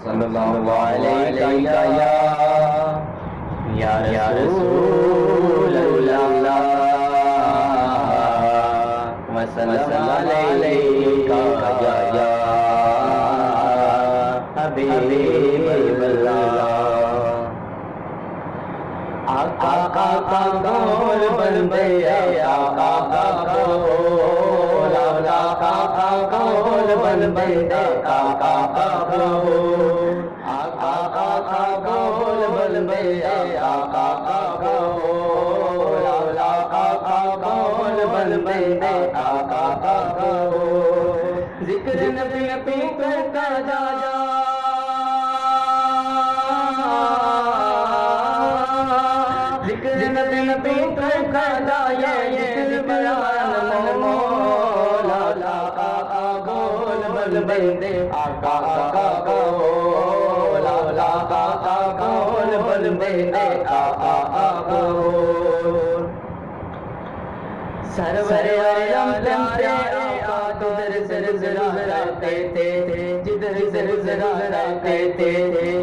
صلی اللہ علیہ یا رسول اللہ وسلم علیکہ یا حبیب اللہ۔ آقا کا قول بندے آقا کا قول، آقا کا قول بندے آقا کا قول، آقا کا قول بندے آقا کا قول، آقا کا قول بندے آقا کا قول۔ ذکر نبی پہ کا جا ذکر نبی پہ کا یہ بیان مولا، آقا کا قول بندے آقا کا قول، آقا کا قول بندے آقا کا قول۔ سرور عالم پیارے آقا جدھر زرزراتے تھے، جدھر زرزراتے تھے،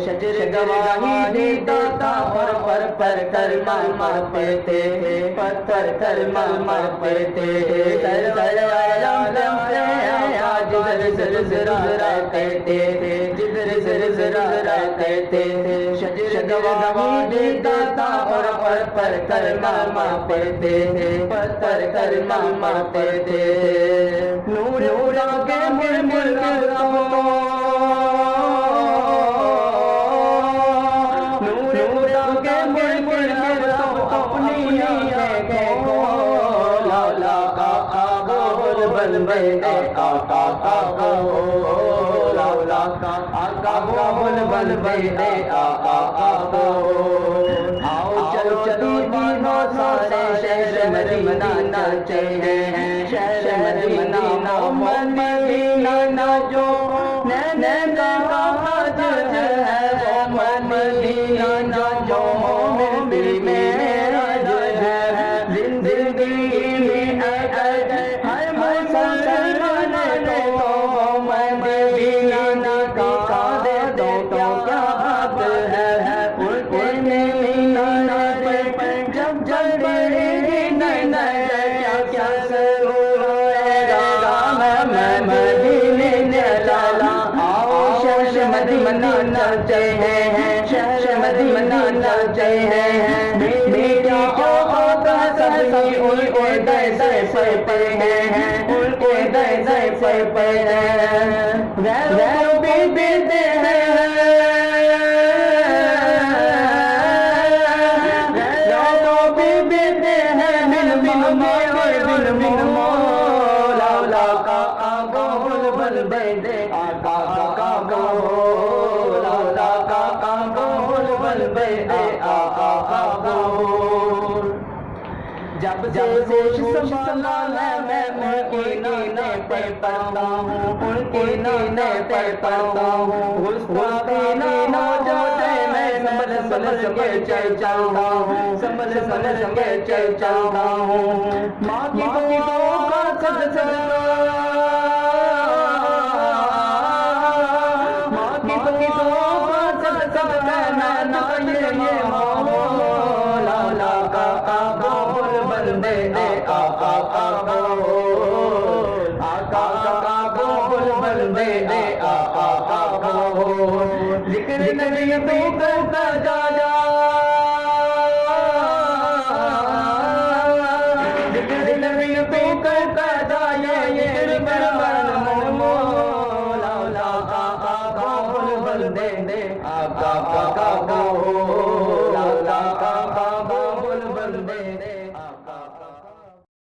شجر گواہی دیتا تھا اور پر کلمہ مرتے تھے، پتھر کلمہ مرتے تھے۔ سرور عالم پیارے آقا جدھر زرزراتے تھے، جدھر زرزراتے تھے، شجر گواہی دیتا تھا اور پر کلمہ مرتے تھے، پتھر کلمہ مرتے تھے۔ نور کے مل نور کے مل اپنی آنکھیں کھول، آقا کا قول بندے آقا کا قول، آقا کا قول بندے آقا کا قول۔ آؤ چلو دیوانو سارے شہر مدینہ چلے ہیں، شہر مدینہ مدینہ جو نین کا حج ہے، وہ مدینہ جو مومن معراج ہے۔ زندگی میں ہر مسلمان کو مدینہ کا دے دو تو کیا حق ہے۔ جب جب بڑھے کیا ضرور ہوگا، میں مدینے لالا۔ آؤ شہر مدینہ چلے ہیں، شہر مدینہ چلے ہیں۔ بیٹی کو آقا سبھی ان کو دے پڑے ہیں، ان کو دے پڑے ہیں۔ غیروں بھی دیتے ہیں، بندے آقا کا قول، آقا کا قول بندے آقا کا قول۔ جب سے سنبھالا میں ان کی نینے پہ پڑھتا ہوں، ان کی نینے پہ پڑھتا ہوں۔ گستاخی نہ جو جائے میں سنبھل کے چل جاتا ہوں، سنبھل کے چل جاتا ہوں۔ ماں کی دعاؤں کا صدقہ، آقا کا قول، آقا کا قول بندے آقا کا قول۔ ذکر نبی پہ کا جا